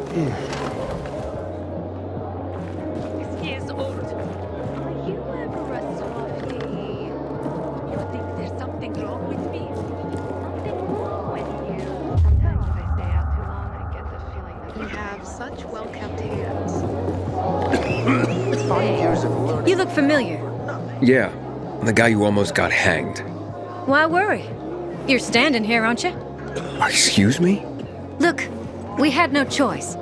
Years old. Are you ever a softie? You think there's something wrong with me? Something wrong with you? Sometimes if I stay out too long, I get the feeling that we have such well-kept hands. 5 years of learning. You look familiar. Yeah, the guy who almost got hanged. Why worry? You're standing here, aren't you? Excuse me? Look, we had no choice.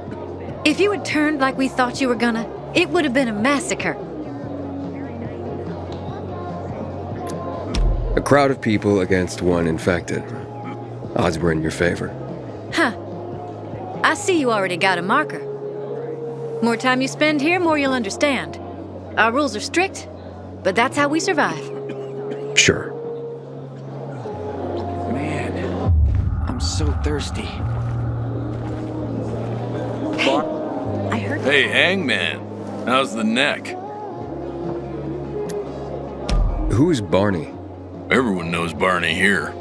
If you had turned like we thought you were gonna, it would have been a massacre. A crowd of people against one infected. Odds were in your favor. Huh. I see you already got a marker. More time you spend here, more you'll understand. Our rules are strict, but that's how we survive. Sure. Man, I'm so thirsty. Hey, I heard... Hey, Hangman. How's the neck? Who's Barney? Everyone knows Barney here.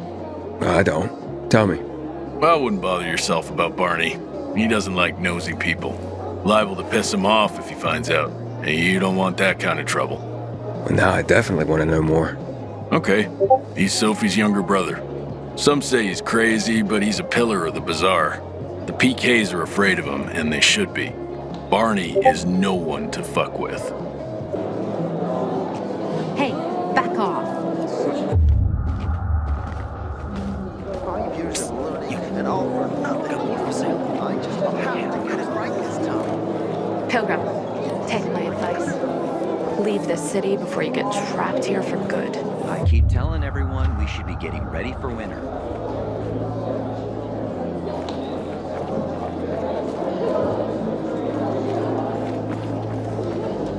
I don't. Tell me. Well, I wouldn't bother yourself about Barney. He doesn't like nosy people. Liable to piss him off if he finds out. And you don't want that kind of trouble. Well, now I definitely want to know more. Okay. He's Sophie's younger brother. Some say he's crazy, but he's a pillar of the Bazaar. The PKs are afraid of him, and they should be. Barney is no one to fuck with. Hey, back off. 5 years of learning and all for nothing. I just have to get it right this time. Pilgrim, take my advice. Leave this city before you get trapped here for good. I keep telling everyone we should be getting ready for winter.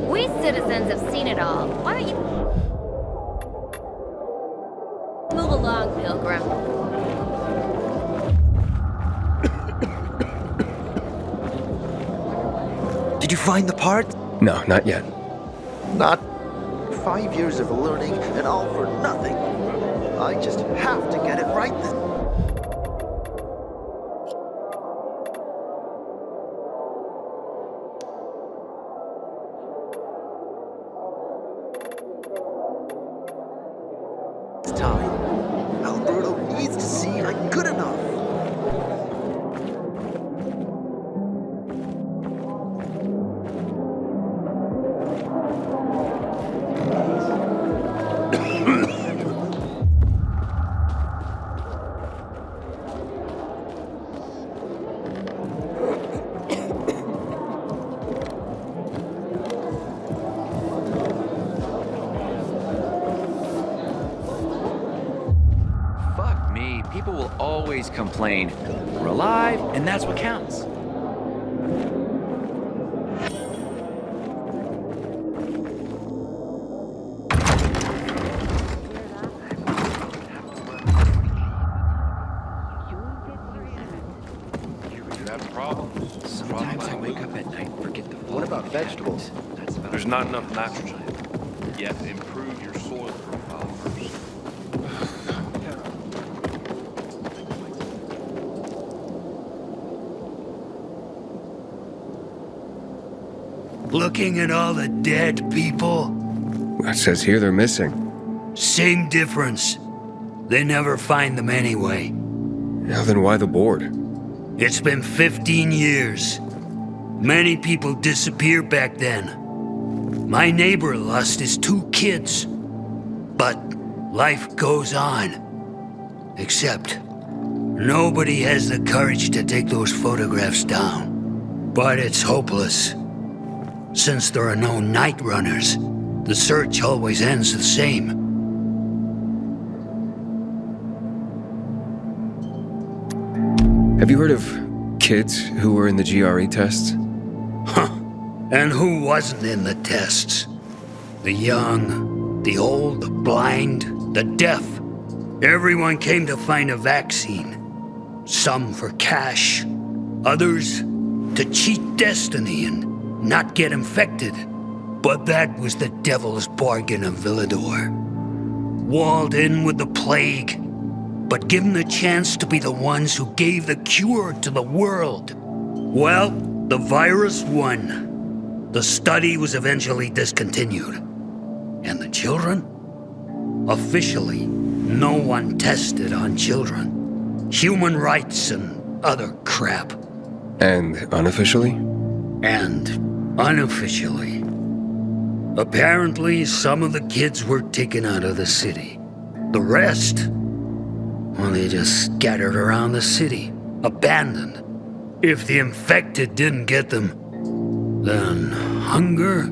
We citizens have seen it all. Why don't you move along, Pilgrim? Did you find the part? No, not yet. Not 5 years of learning and all for nothing. I just have to get it right this time. Alberto needs to see I'm good enough. Fuck me, people will always complain. We're alive, and that's what counts. Sometimes I wake up at night and forget the What about vegetables? That's about There's not enough nitrogen. You have to improve your soil profile first. Looking at all the dead people, It says here they're missing. same difference. They never find them anyway. Now then why the board? It's been 15 years. Many people disappeared back then. My neighbor lost his 2 kids. But life goes on. Except, nobody has the courage to take those photographs down. But it's hopeless. Since there are no night runners, the search always ends the same. Have you heard of kids who were in the GRE tests? Huh. And who wasn't in the tests? The young, the old, the blind, the deaf. Everyone came to find a vaccine. Some for cash, others to cheat destiny and not get infected. But that was the devil's bargain of Villador. Walled in with the plague, but given the chance to be the ones who gave the cure to the world. Well, The virus won. The study was eventually discontinued. And the children? Officially, no one tested on children. Human rights and other crap. And unofficially? And unofficially. Apparently, some of the kids were taken out of the city. The rest, well, they just scattered around the city, abandoned. If the infected didn't get them, then hunger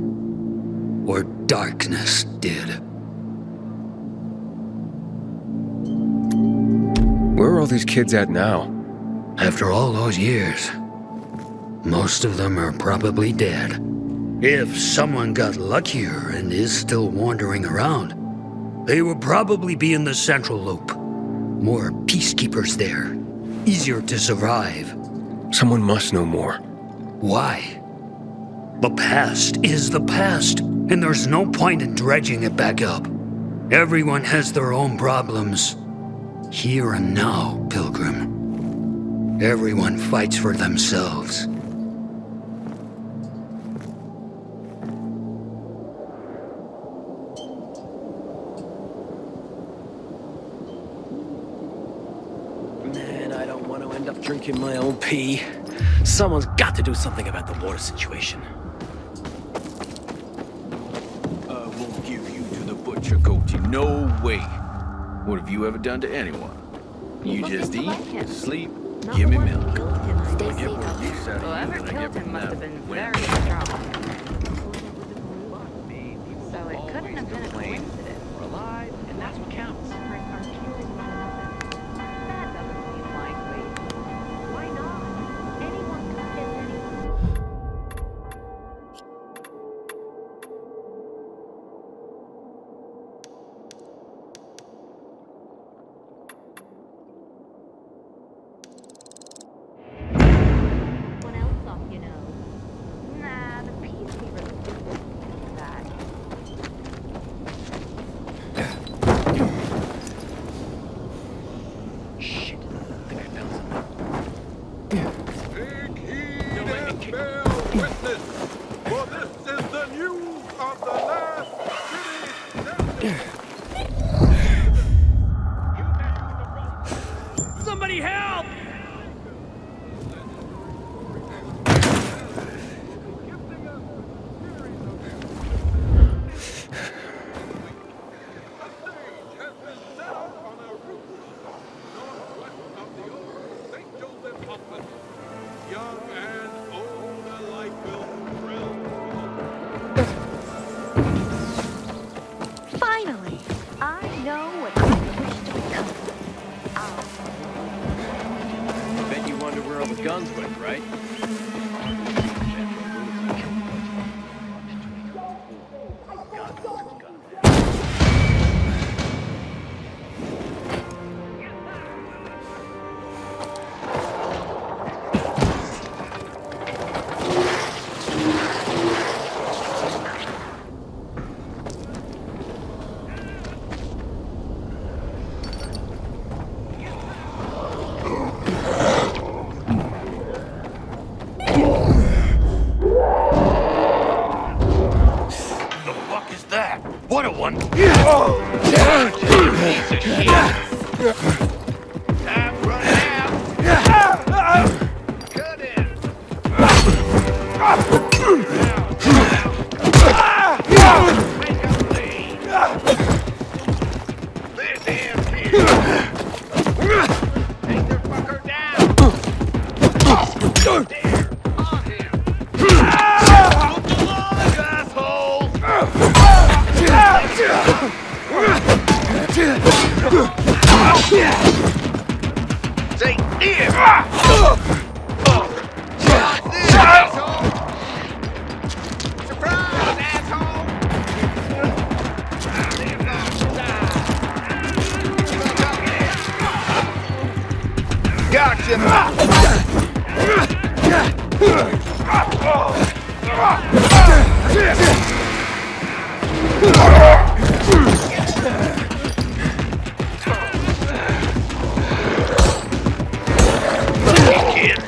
or darkness did. Where are all these kids at now? After all those years, most of them are probably dead. If someone got luckier and is still wandering around, they will probably be in the Central Loop. More peacekeepers there. Easier to survive. Someone must know more. Why? The past is the past, and there's no point in dredging it back up. Everyone has their own problems. Here and now, Pilgrim. Everyone fights for themselves. Man, I don't want to end up drinking my own pee. Someone's got to do something about the water situation. I won't give you to the butcher, Goatee. No way. What have you ever done to anyone? You just eat, sleep, give me milk. Stay I get safe. more use out of you than I get from them. very strong. So it couldn't have been a coincidence. We're alive, and that's what counts. That doesn't seem likely. Why not? Anyone could get anyone. Someone else off, you know. Nah, the peacekeepers do that. Shit. I think I found something. Take heed and bear witness, for this is the news of the last city. Somebody help! Young and old alike will thrill. Finally, I know what I wish to become. Bet you wonder where all the guns went, right? What a one! Time running out! Cut in! Make a lead! This ends here! Take the fucker down! There! On him! Don't belong, assholes! Say, here! Asshole! Surprise, asshole! Gotcha! Kid.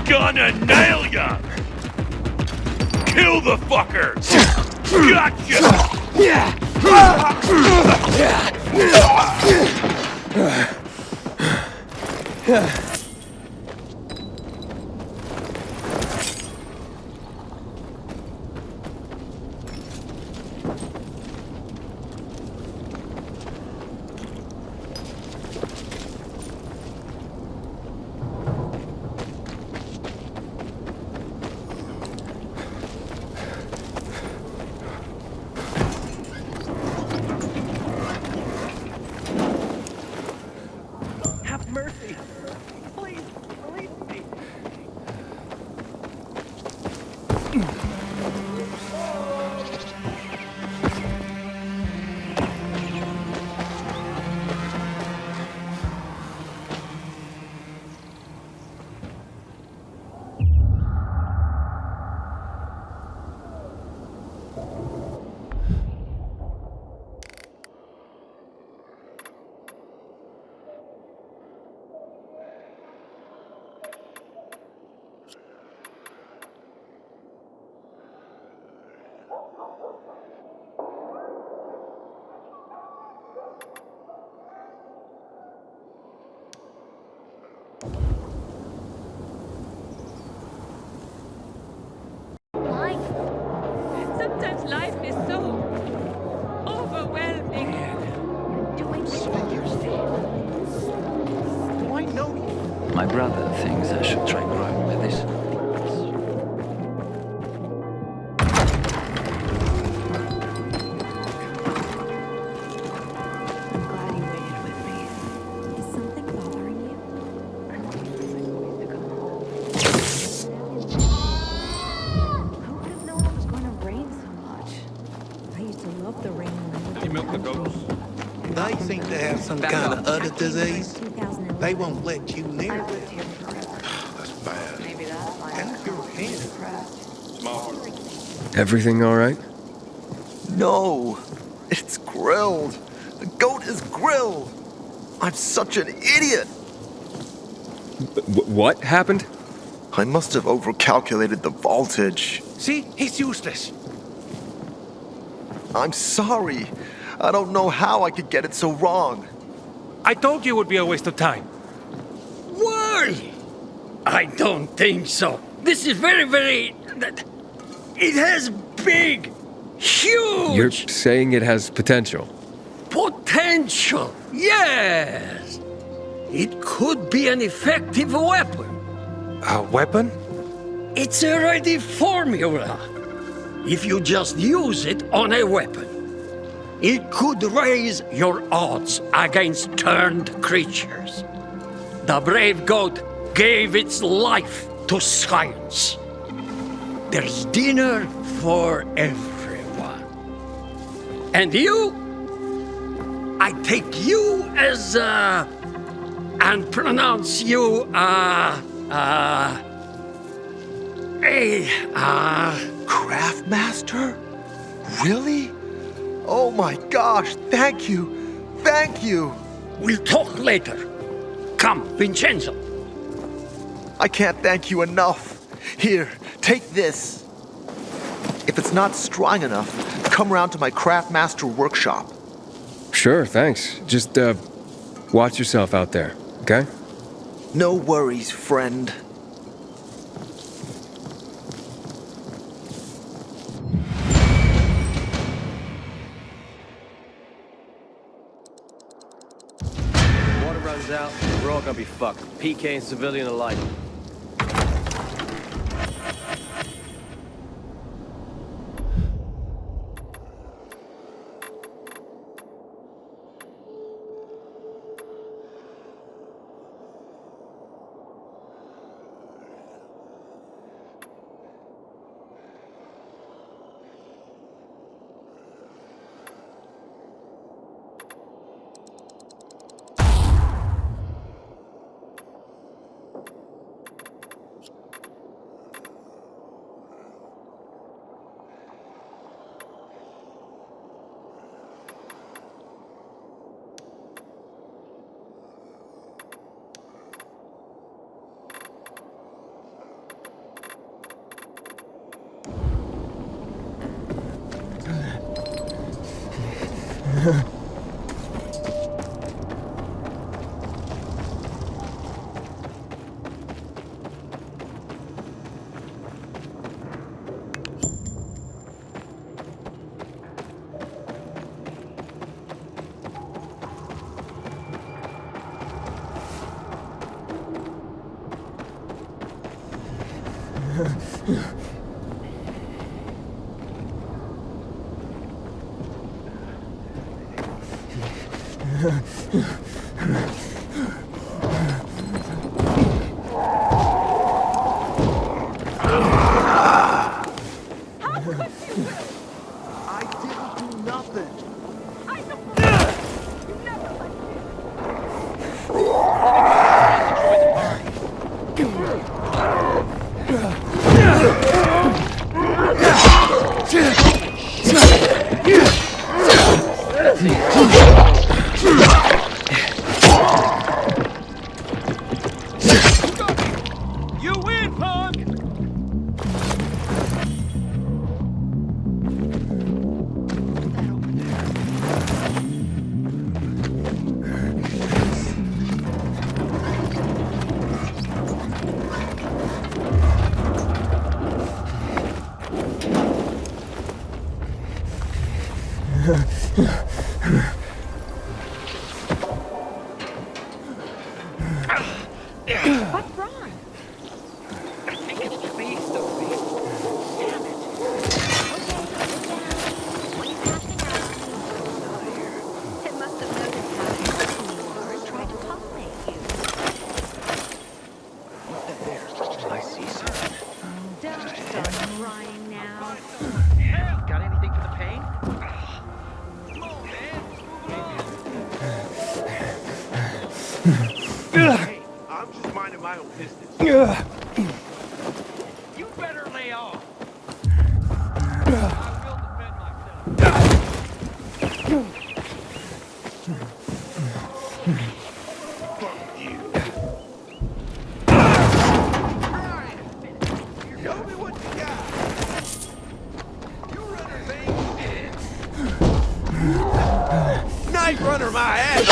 Gonna nail ya! Kill the fucker! Gotcha! Have mercy. Please, release me. Life. Sometimes life is so overwhelming. Doing Do I know you? My brother thinks I should try growing with this. I'm glad you waited with me. Is something bothering you? I want you to come home. Who would have known it was going to rain so much? I used to love the rain when I lived You milk the goats? They seem to have some kind of other disease. They won't let you near I've them. lived here forever. That's bad. Maybe that's why And your hand. depressed. Everything all right? No, it's grilled. The goat is grilled. I'm such an idiot. What happened? I must have overcalculated the voltage. See? He's useless. I'm sorry. I don't know how I could get it so wrong. I told you it would be a waste of time. Why? I don't think so. This is very... It has big, huge... You're saying it has potential? Potential, yes. It could be an effective weapon. A weapon? It's a ready formula. If you just use it on a weapon, it could raise your odds against turned creatures. The brave goat gave its life to science. There's dinner for everyone. And you? I take you as, and pronounce you, Craftmaster? Really? Oh my gosh, thank you. Thank you. We'll talk later. Come, Vincenzo. I can't thank you enough. Here, take this. If it's not strong enough, come around to my Craftmaster workshop. Sure, thanks. Just, watch yourself out there, okay? No worries, friend. Water runs out, we're all gonna be fucked. PK and civilian alike. What's wrong? I think it's the beast, Sophie. Damn it. It must have noticed how handsome you are and tried to pollinate you. I see something. Don't start crying now. Yeah, got anything for the pain? Hey, I'm just minding my own business. You better lay off. ain't running my ass.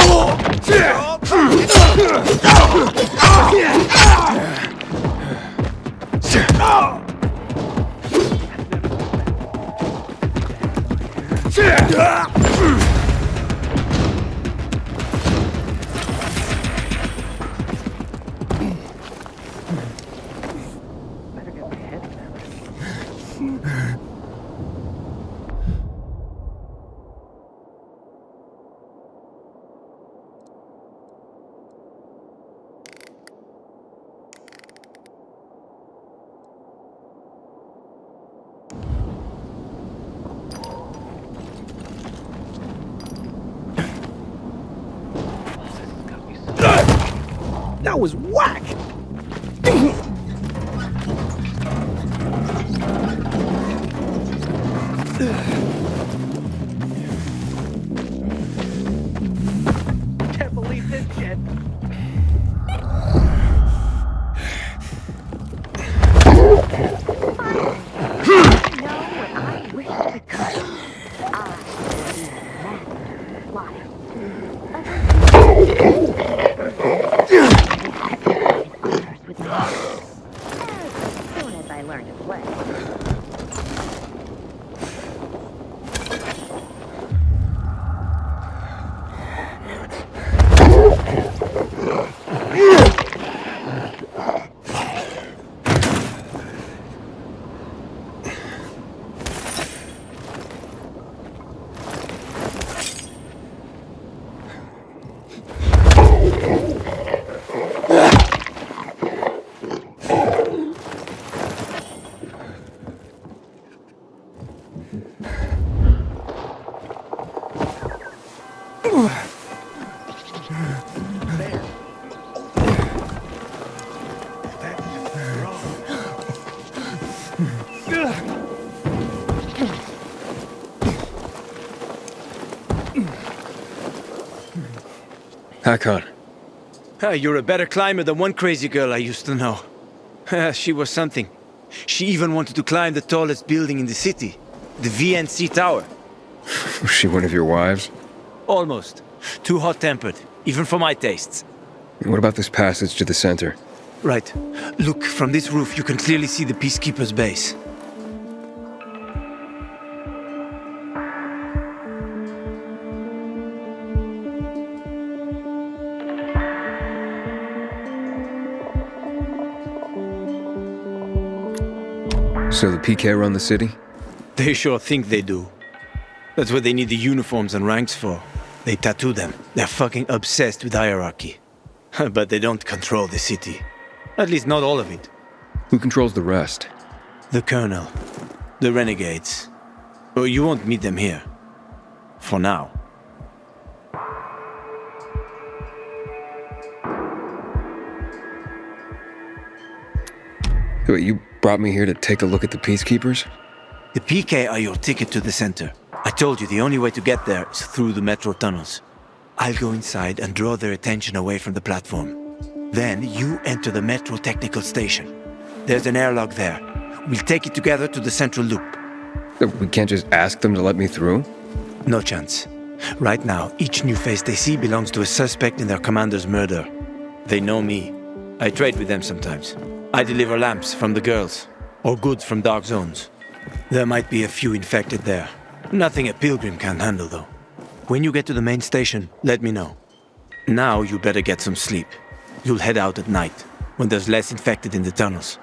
That was whack! Can't believe this shit. Hakon. You're a better climber than one crazy girl I used to know. She was something. She even wanted to climb the tallest building in the city, the VNC Tower. Was she one of your wives? Almost. Too hot-tempered, even for my tastes. What about this passage to the center? Right. Look, from this roof you can clearly see the Peacekeeper's base. So the PK run the city? They sure think they do. That's what they need the uniforms and ranks for. They tattoo them. They're fucking obsessed with hierarchy. But they don't control the city. At least not all of it. Who controls the rest? The Colonel. The Renegades. Well, you won't meet them here. For now. Wait, you brought me here to take a look at the Peacekeepers? The PK are your ticket to the center. I told you the only way to get there is through the metro tunnels. I'll go inside and draw their attention away from the platform. Then you enter the metro technical station. There's an airlock there. We'll take it together to the central loop. We can't just ask them to let me through? No chance. Right now, each new face they see belongs to a suspect in their commander's murder. They know me. I trade with them sometimes. I deliver lamps from the girls, or goods from dark zones. There might be a few infected there. Nothing a pilgrim can't handle, though. When you get to the main station, let me know. Now you better get some sleep. You'll head out at night, when there's less infected in the tunnels.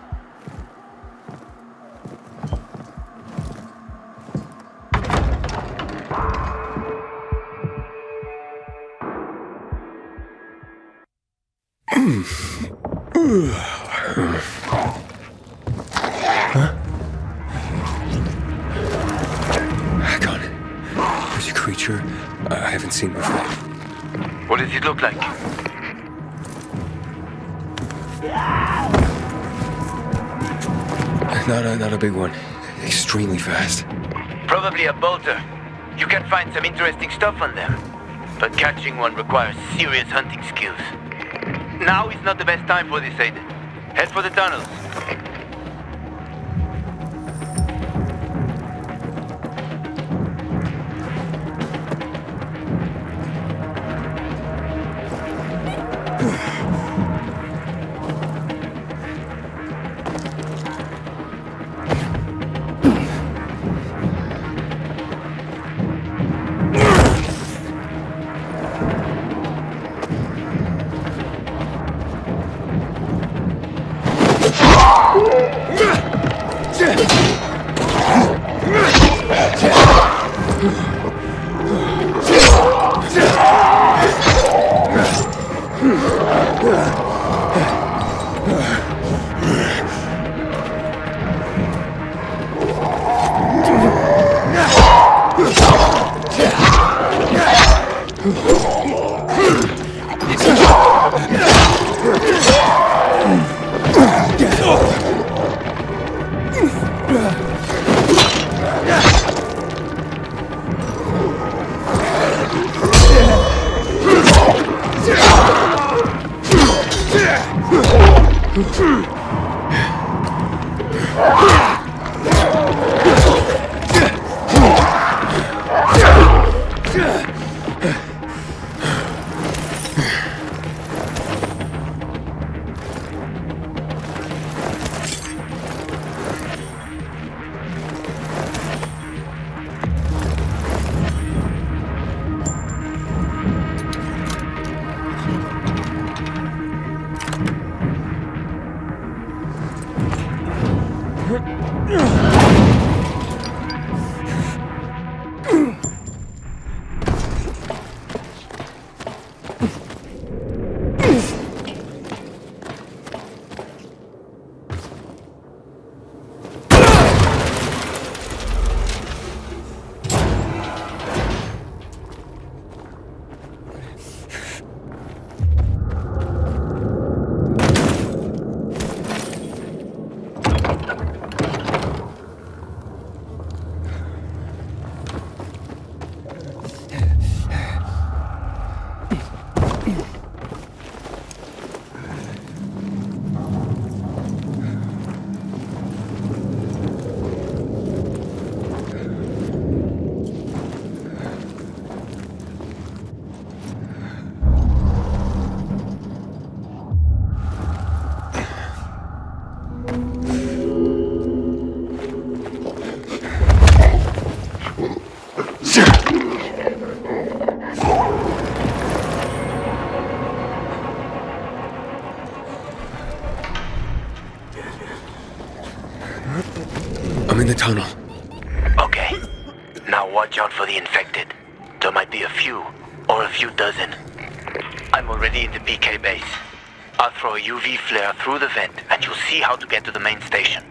Hakon, there's a creature I haven't seen before. What does it look like? Not a big one. Extremely fast. Probably a bolter. You can find some interesting stuff on them. But catching one requires serious hunting skills. Now is not the best time for this, Aiden. Head for the tunnels. I'm in the tunnel. Okay. Now watch out for the infected. There might be a few, or a few dozen. I'm already in the PK base. I'll throw a UV flare through the vent, and you'll see how to get to the main station.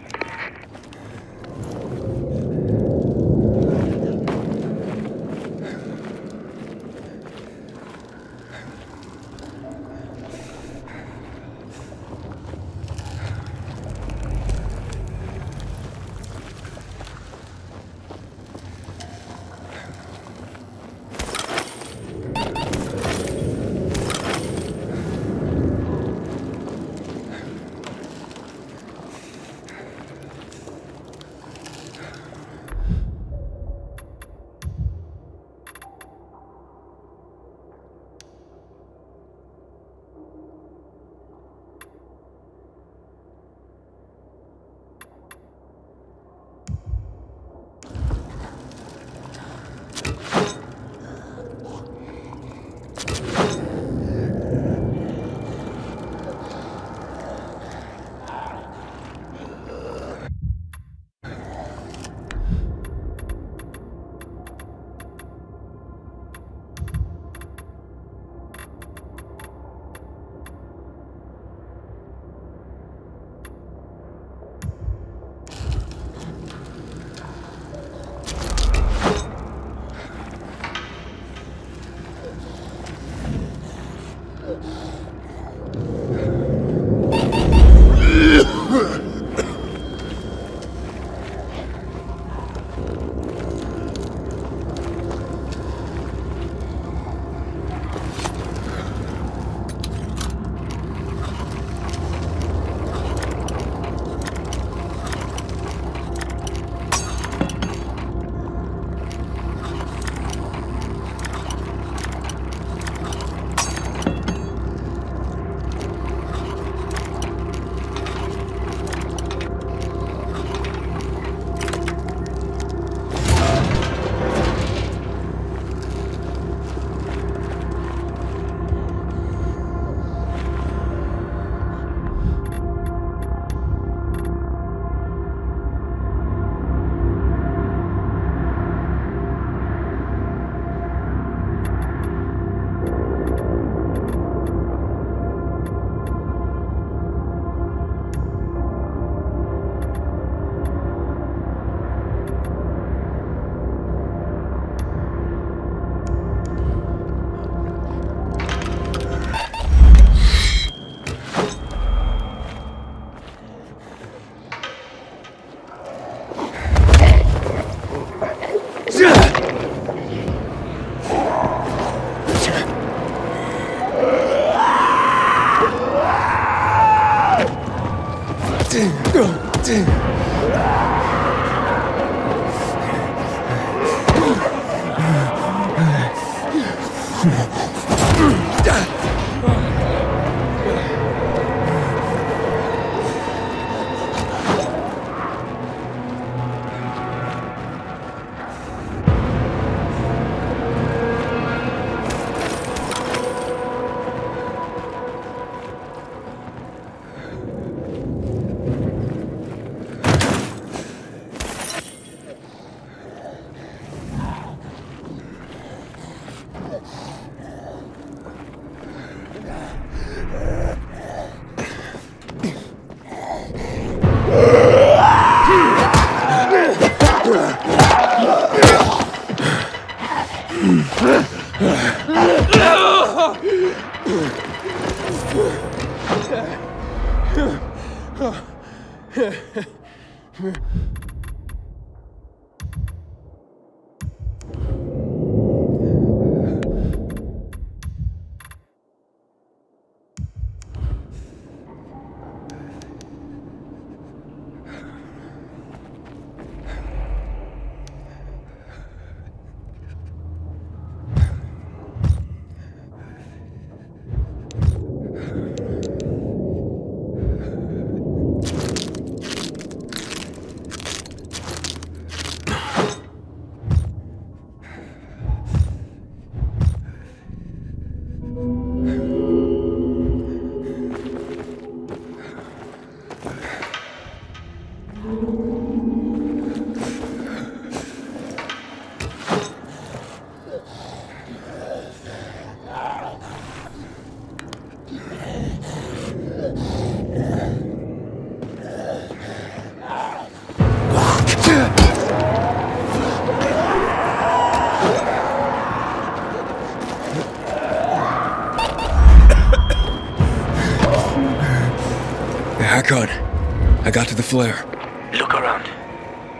I got to the flare. Look around.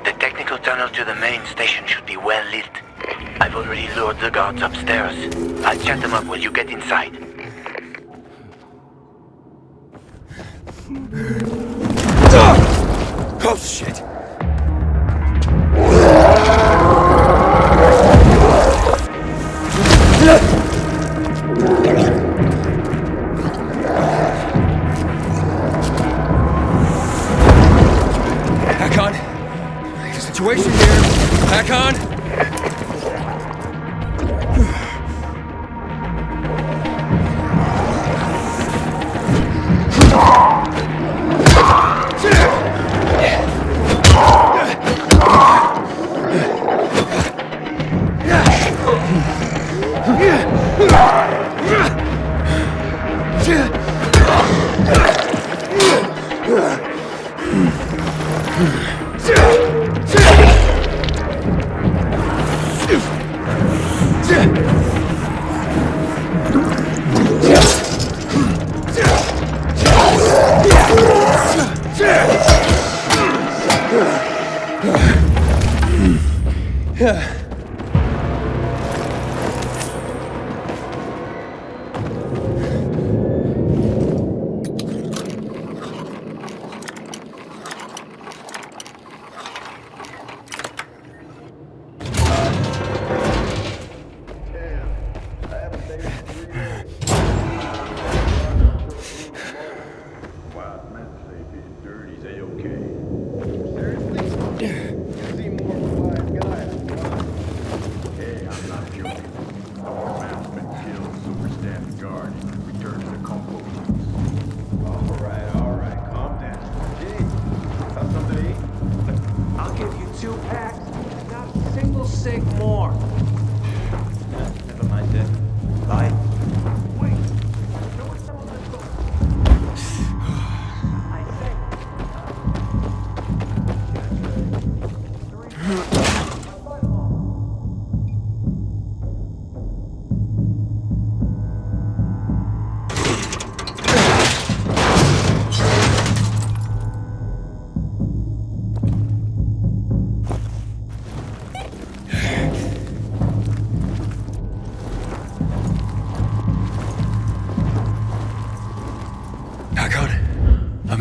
The technical tunnel to the main station should be well lit. I've already lured the guards upstairs. I'll chat them up while you get inside. Oh, shit! Situation here. Back on.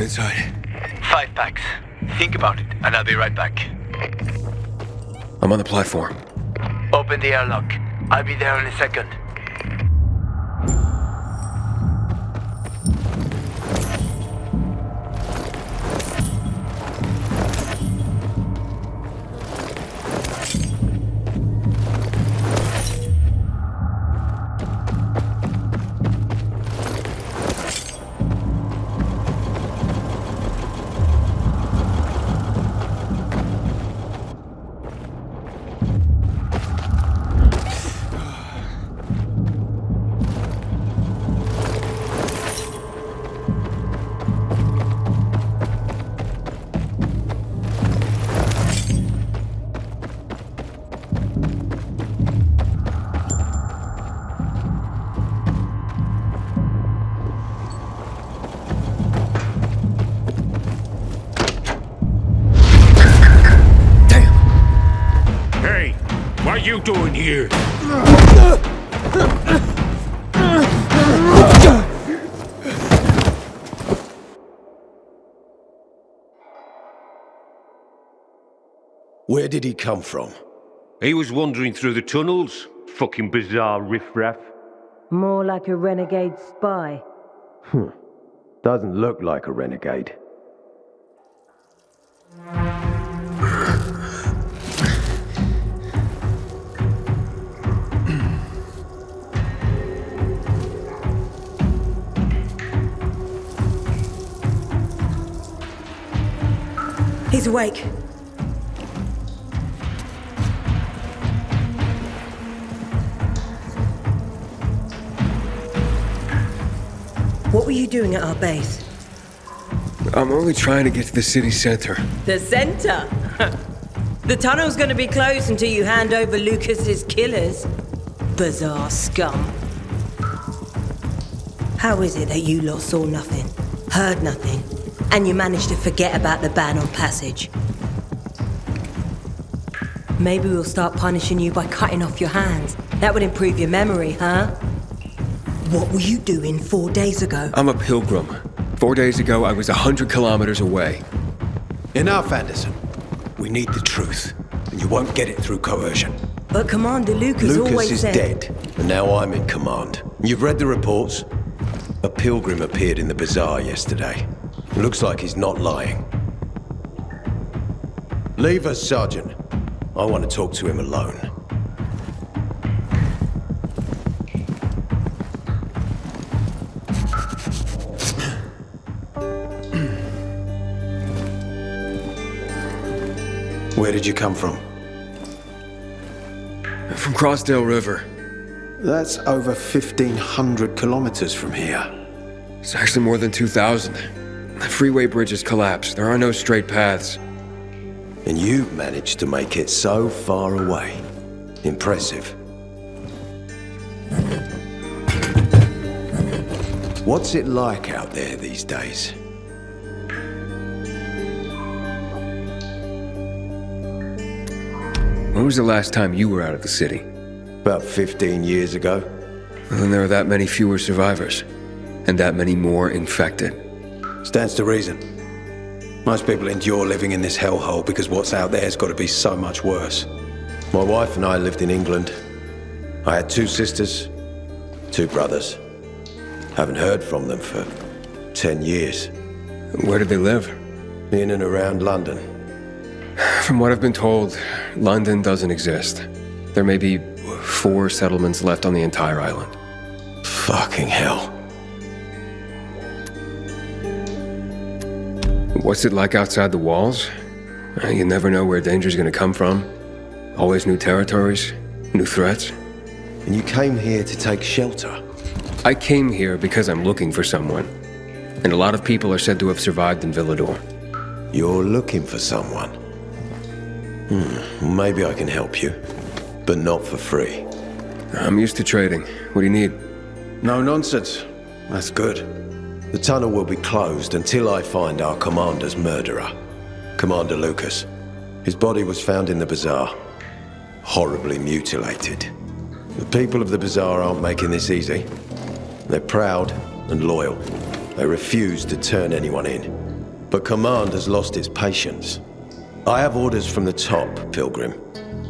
Inside. 5 packs. Think about it, and I'll be right back. I'm on the platform. Open the airlock. I'll be there in a second. What are you doing here? Where did he come from? He was wandering through the tunnels. Fucking bizarre riffraff. More like a renegade spy. Doesn't look like a renegade. He's awake. What were you doing at our base? I'm only trying to get to the city center. The center? The tunnel's gonna be closed until you hand over Lucas's killers. Bazaar scum. How is it that you lot saw nothing, heard nothing, and you managed to forget about the ban on passage? Maybe we'll start punishing you by cutting off your hands. That would improve your memory, huh? What were you doing 4 days ago? I'm a pilgrim. 4 days ago, I was 100 kilometers away. Enough, Anderson. We need the truth, and you won't get it through coercion. But Commander Lucas always is said... dead, and now I'm in command. You've read the reports? A pilgrim appeared in the bazaar yesterday. Looks like he's not lying. Leave us, Sergeant. I want to talk to him alone. Where did you come from? From Crossdale River. That's over 1,500 kilometers from here. It's actually more than 2,000. The freeway bridges collapsed. There are no straight paths. And you've managed to make it so far away. Impressive. What's it like out there these days? When was the last time you were out of the city? About 15 years ago. Well, then there are that many fewer survivors. And that many more infected. Stands to reason. Most people endure living in this hellhole because what's out there has got to be so much worse. My wife and I lived in England. I had 2 sisters, 2 brothers. Haven't heard from them for 10 years. Where did they live? In and around London. From what I've been told, London doesn't exist. There may be 4 settlements left on the entire island. Fucking hell. What's it like outside the walls? You never know where danger's gonna come from. Always new territories, new threats. And you came here to take shelter? I came here because I'm looking for someone. And a lot of people are said to have survived in Villador. You're looking for someone? Maybe I can help you. But not for free. I'm used to trading. What do you need? No nonsense. That's good. The tunnel will be closed until I find our commander's murderer. Commander Lucas. His body was found in the bazaar. Horribly mutilated. The people of the bazaar aren't making this easy. They're proud and loyal. They refuse to turn anyone in. But command has lost its patience. I have orders from the top, Pilgrim.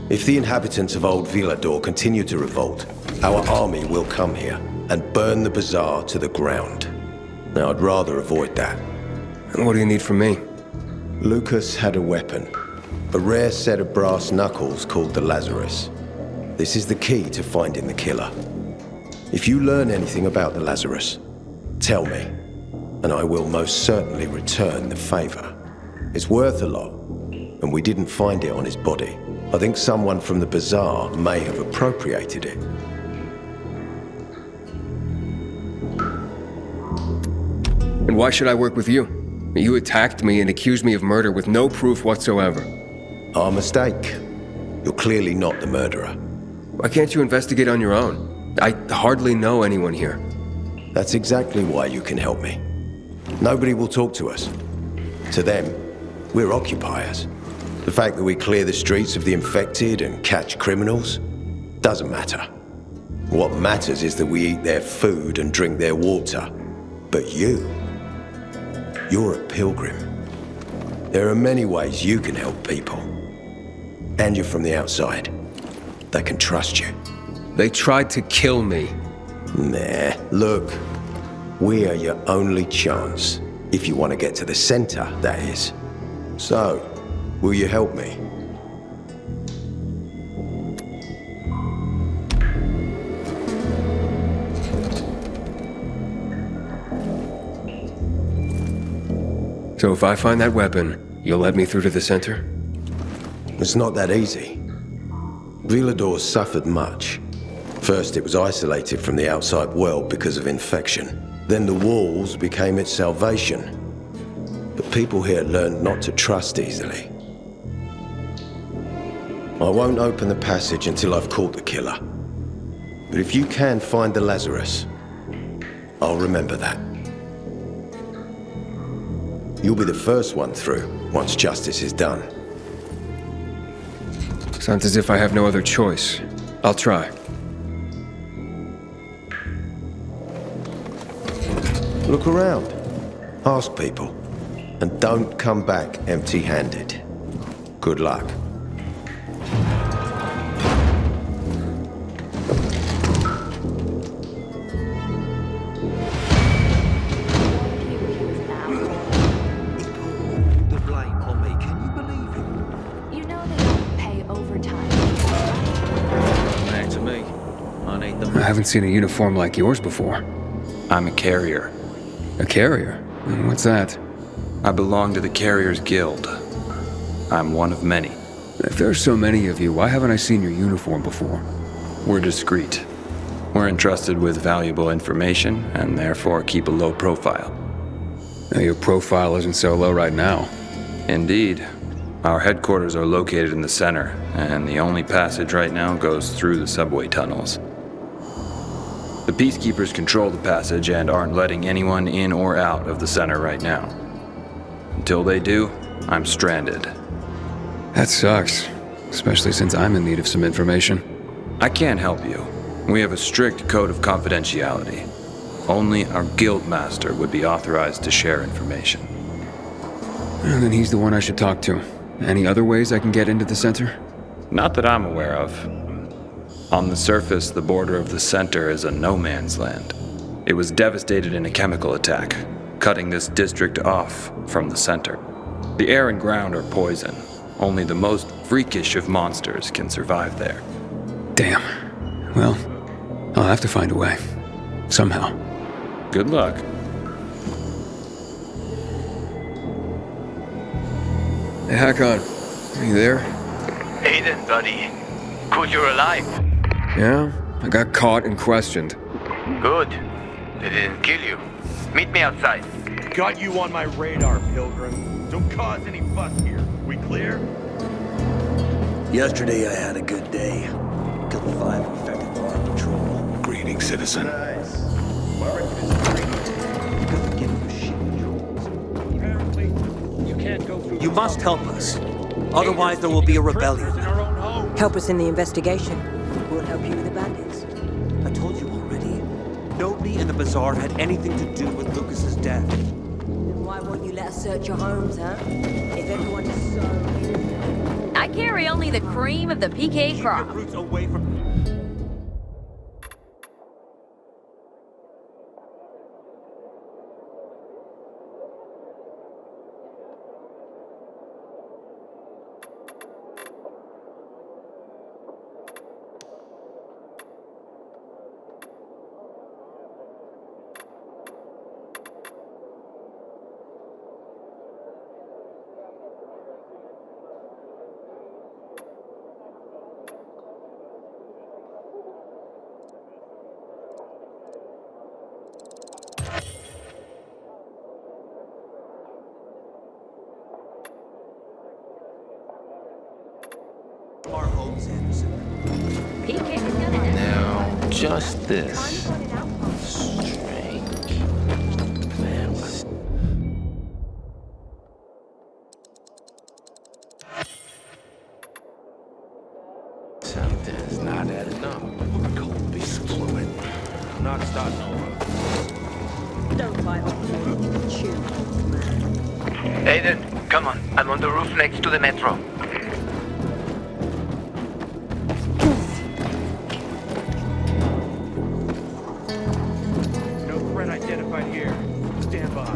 If the inhabitants of Old Villador continue to revolt, our army will come here and burn the bazaar to the ground. Now, I'd rather avoid that. And what do you need from me? Lucas had a weapon. A rare set of brass knuckles called the Lazarus. This is the key to finding the killer. If you learn anything about the Lazarus, tell me, and I will most certainly return the favor. It's worth a lot, and we didn't find it on his body. I think someone from the bazaar may have appropriated it. And why should I work with you? You attacked me and accused me of murder with no proof whatsoever. Our mistake. You're clearly not the murderer. Why can't you investigate on your own? I hardly know anyone here. That's exactly why you can help me. Nobody will talk to us. To them, we're occupiers. The fact that we clear the streets of the infected and catch criminals doesn't matter. What matters is that we eat their food and drink their water. But you're a pilgrim. There are many ways you can help people. And you're from the outside. They can trust you. They tried to kill me. Nah, look. We are your only chance. If you want to get to the center, that is. So, will you help me? So if I find that weapon, you'll let me through to the center? It's not that easy. Bailistx suffered much. First, it was isolated from the outside world because of infection. Then the walls became its salvation. But people here learned not to trust easily. I won't open the passage until I've caught the killer. But if you can find the Lazarus, I'll remember that. You'll be the first one through, once justice is done. Sounds as if I have no other choice. I'll try. Look around. Ask people. And don't come back empty-handed. Good luck. I haven't seen a uniform like yours before. I'm a carrier. A carrier? What's that? I belong to the Carriers Guild. I'm one of many. If there's so many of you, why haven't I seen your uniform before? We're discreet. We're entrusted with valuable information, and therefore keep a low profile. Now, your profile isn't so low right now. Indeed. Our headquarters are located in the center, and the only passage right now goes through the subway tunnels. The Peacekeepers control the passage and aren't letting anyone in or out of the center right now. Until they do, I'm stranded. That sucks, especially since I'm in need of some information. I can't help you. We have a strict code of confidentiality. Only our guild master would be authorized to share information. And then he's the one I should talk to. Any other ways I can get into the center? Not that I'm aware of. On the surface, the border of the center is a no-man's land. It was devastated in a chemical attack, cutting this district off from the center. The air and ground are poison. Only the most freakish of monsters can survive there. Damn. Well, I'll have to find a way. Somehow. Good luck. Hey, Hakon. Are you there? Aiden, buddy. Good you're alive. Yeah? I got caught and questioned. Good. They didn't kill you. Meet me outside. Got you on my radar, Pilgrim. Don't cause any fuss here. We clear? Yesterday I had a good day. Killed 5 infected while on patrol. Greetings, citizen. You must help us. Otherwise there will be a rebellion. Help us in the investigation. We'll help you with the bandits. I told you already. Nobody in the Bazaar had anything to do with Lucas's death. Then why won't you let us search your homes, huh? If everyone is so... I carry only the cream of the PK crop. Keep your roots away from... our homes, Anderson. Now, just this. It's not adding up. Cold beast fluid. Not starting over. Don't bite off me. Chew. Aiden, come on. I'm on the roof next to the metro. No threat identified here. Stand by.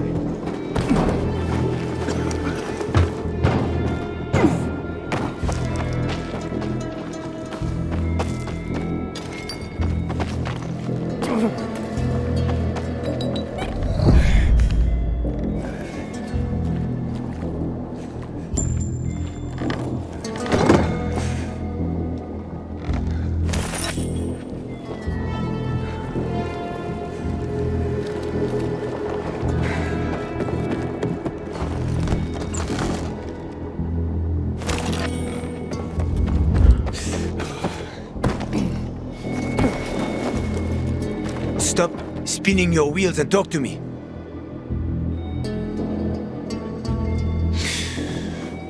Stop spinning your wheels and talk to me.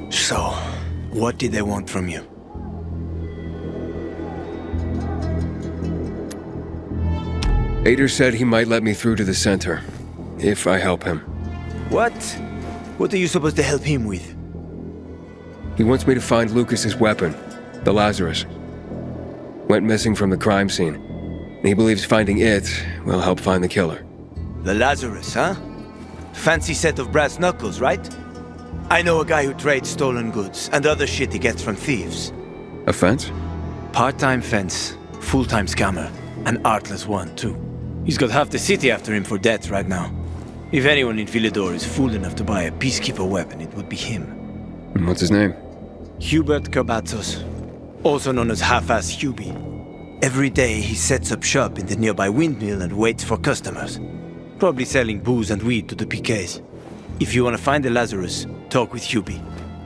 So, what did they want from you? Ader said he might let me through to the center, if I help him. What? What are you supposed to help him with? He wants me to find Lucas's weapon, the Lazarus. Went missing from the crime scene. He believes finding it will help find the killer. The Lazarus, huh? Fancy set of brass knuckles, right? I know a guy who trades stolen goods and other shit he gets from thieves. A fence? Part-time fence, full-time scammer, an artless one, too. He's got half the city after him for debt right now. If anyone in Villador is fool enough to buy a peacekeeper weapon, it would be him. And what's his name? Hubert Kerbatzos, also known as Half-Ass Hubie. Every day he sets up shop in the nearby windmill and waits for customers. Probably selling booze and weed to the PKs. If you want to find the Lazarus, talk with Hubie.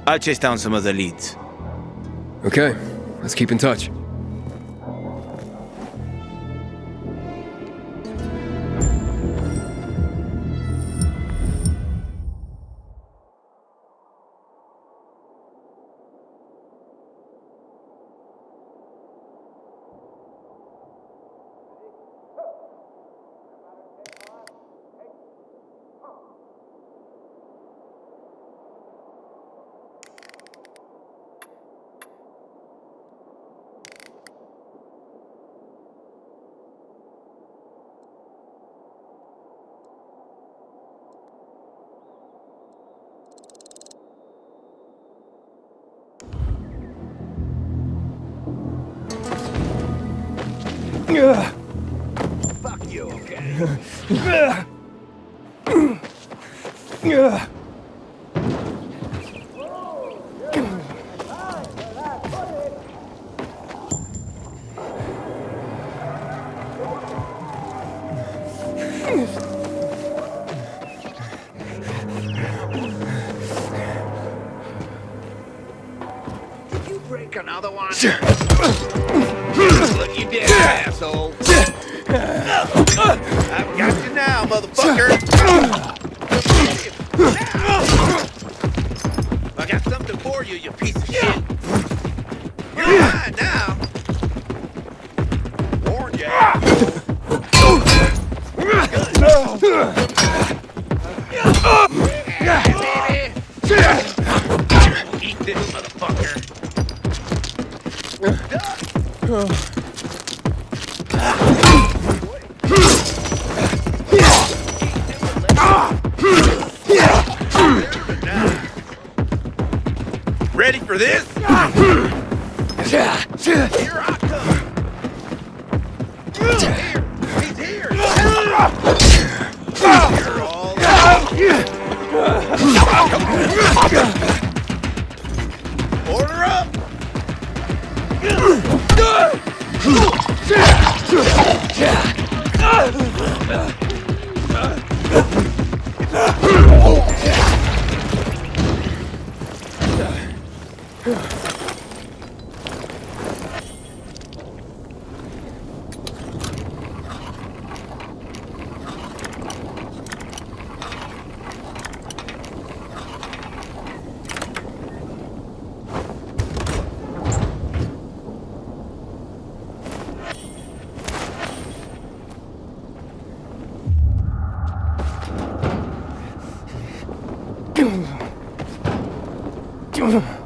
I'll chase down some other leads. Okay, let's keep in touch. Fuck you, okay? Did you break another one? Look, you did, asshole. I've got you now, motherfucker. I got something for you, you piece of shit. You're mine now. Warned you, asshole. Yeah, baby. Eat this, motherfucker. Ready for this? Here I come. Here, he's here. You're all order up. Yeah.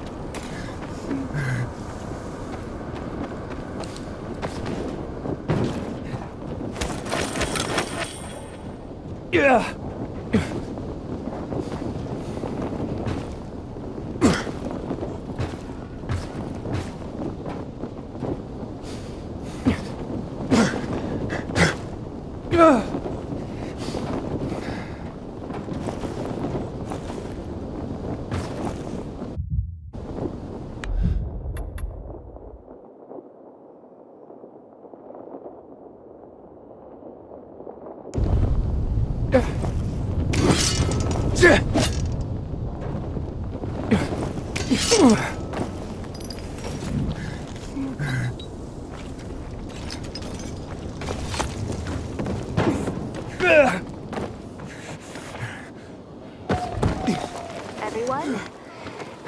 Everyone,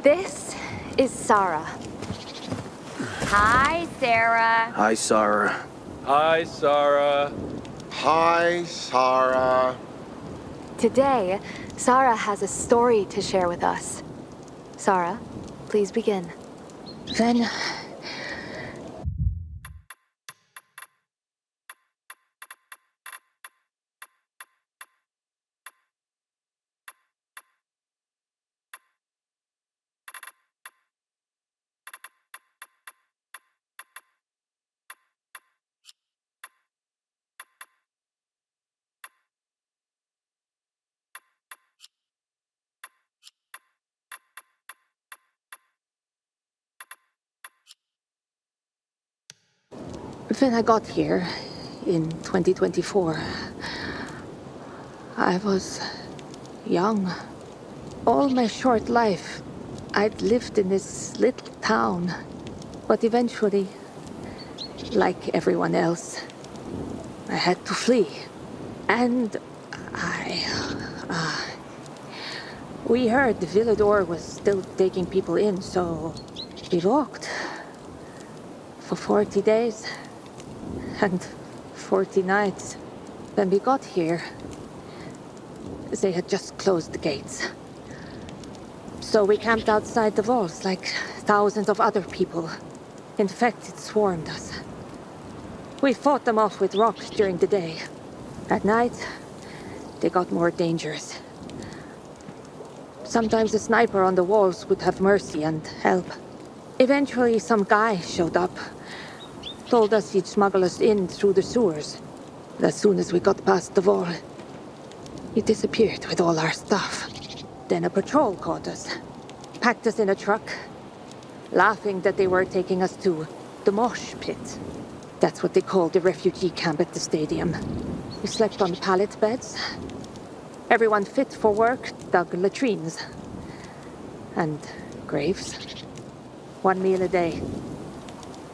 this is Sarah. Hi, Sarah. Hi, Sarah. Hi, Sarah. Hi, Sarah. Today, Sarah has a story to share with us. Sarah, please begin. Then when I got here in 2024, I was young. All my short life, I'd lived in this little town. But eventually, like everyone else, I had to flee. And we heard the Villador was still taking people in, so we walked for 40 days and 40 nights. When we got here, they had just closed the gates. So we camped outside the walls like thousands of other people. In fact, it swarmed us. We fought them off with rocks during the day. At night, they got more dangerous. Sometimes a sniper on the walls would have mercy and help. Eventually, some guy showed up. Told us he'd smuggle us in through the sewers. But as soon as we got past the wall, he disappeared with all our stuff. Then a patrol caught us. Packed us in a truck, laughing that they were taking us to the mosh pit. That's what they called the refugee camp at the stadium. We slept on pallet beds. Everyone fit for work dug latrines. And graves. 1 meal a day.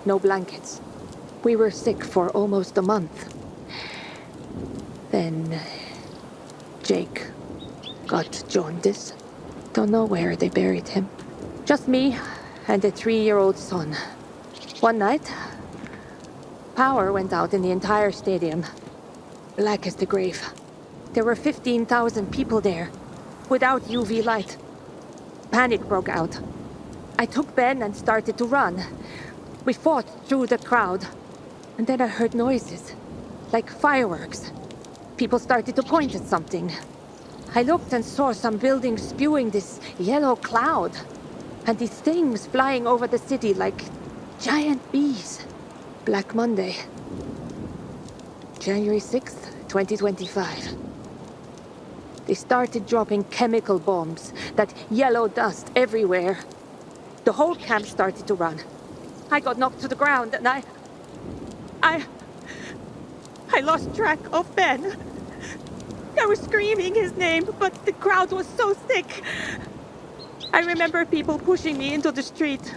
No blankets. We were sick for almost a month. Then Jake got jaundice. Don't know where they buried him. Just me and a 3-year-old son. One night, power went out in the entire stadium. Black as the grave. There were 15,000 people there, without UV light. Panic broke out. I took Ben and started to run. We fought through the crowd. And then I heard noises, like fireworks. People started to point at something. I looked and saw some buildings spewing this yellow cloud. And these things flying over the city like giant bees. Black Monday. January 6th, 2025. They started dropping chemical bombs, that yellow dust everywhere. The whole camp started to run. I got knocked to the ground and I lost track of Ben. I was screaming his name, but the crowd was so thick. I remember people pushing me into the street.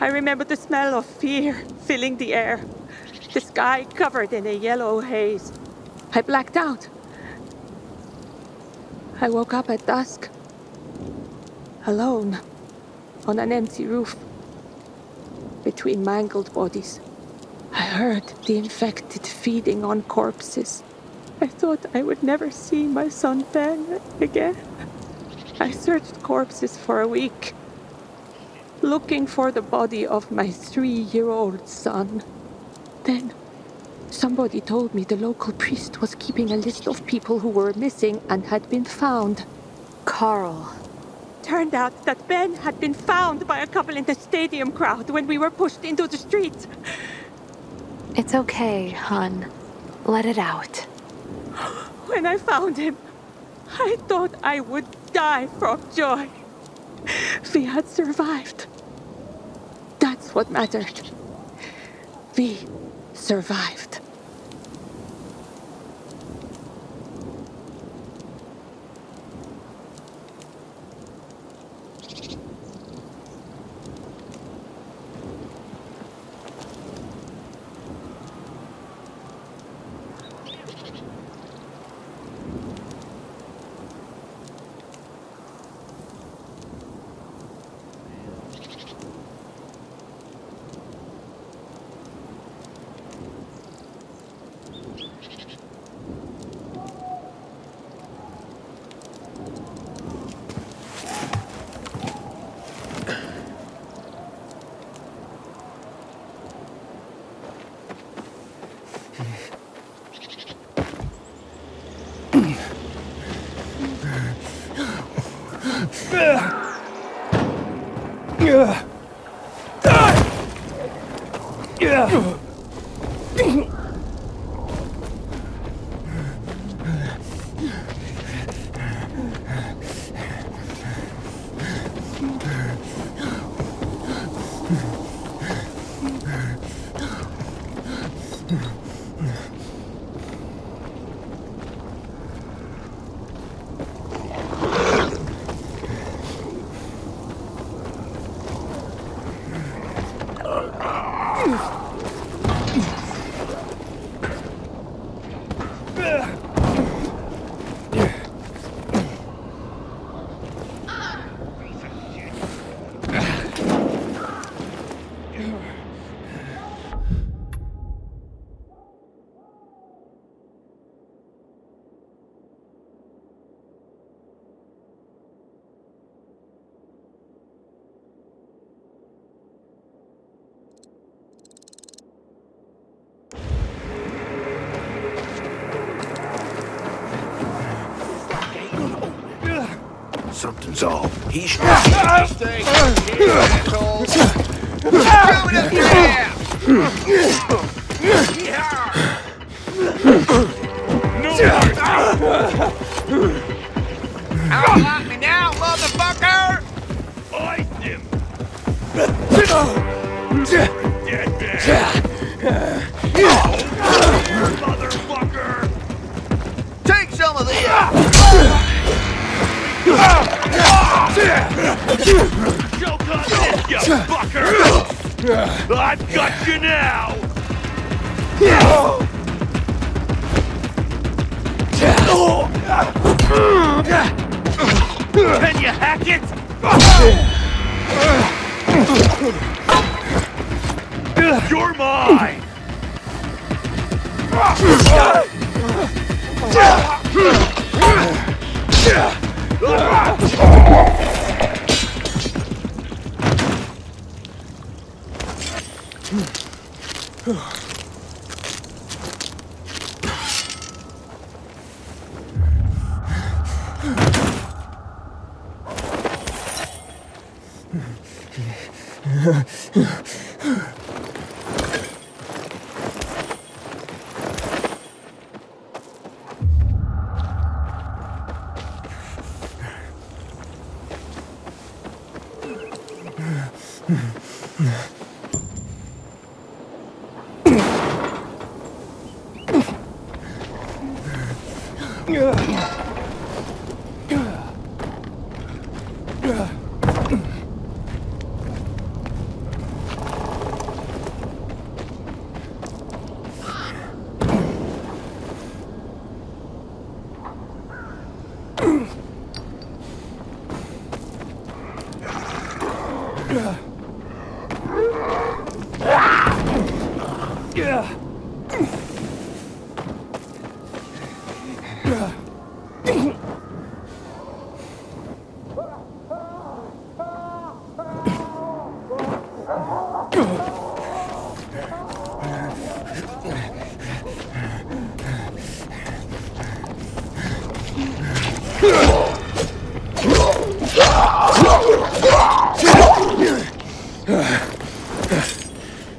I remember the smell of fear filling the air. The sky covered in a yellow haze. I blacked out. I woke up at dusk. Alone. On an empty roof. Between mangled bodies. I heard the infected feeding on corpses. I thought I would never see my son Ben again. I searched corpses for a week. looking for the body of my 3-year-old son. Then, somebody told me the local priest was keeping a list of people who were missing and had been found. Carl. Turned out that Ben had been found by a couple in the stadium crowd when we were pushed into the street. It's okay, hon. Let it out. When I found him, I thought I would die from joy. We had survived. That's what mattered. We survived. Something's off. He's Stay here, asshole! Throw it up your ass! Outlock me now, motherfucker! Ice him! Dead man! Motherfucker! Take some of this! Choke on this, you fucker! I've got you now! Can you hack it? You're mine!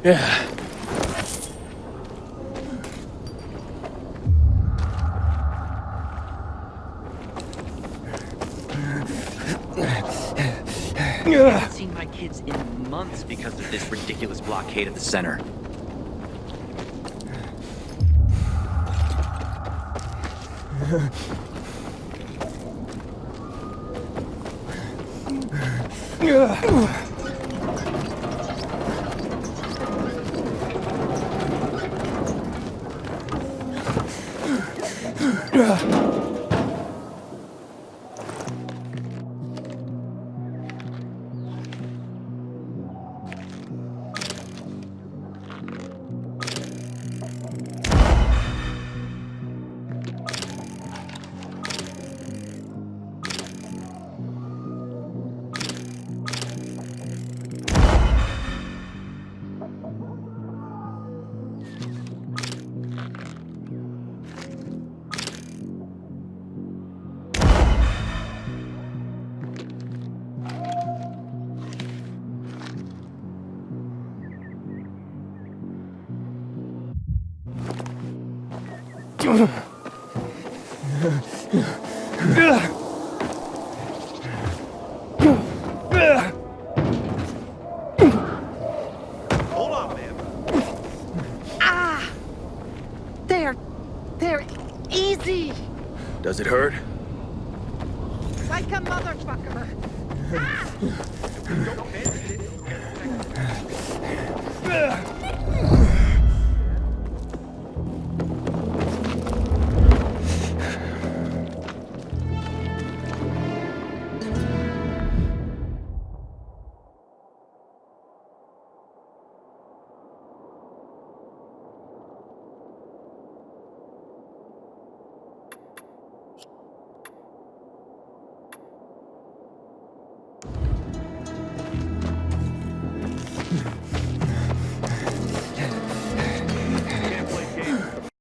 Yeah. I haven't seen my kids in months because of this ridiculous blockade at the center. Hold on, man. Ah! They're easy. Does it hurt? Like a motherfucker. Ah!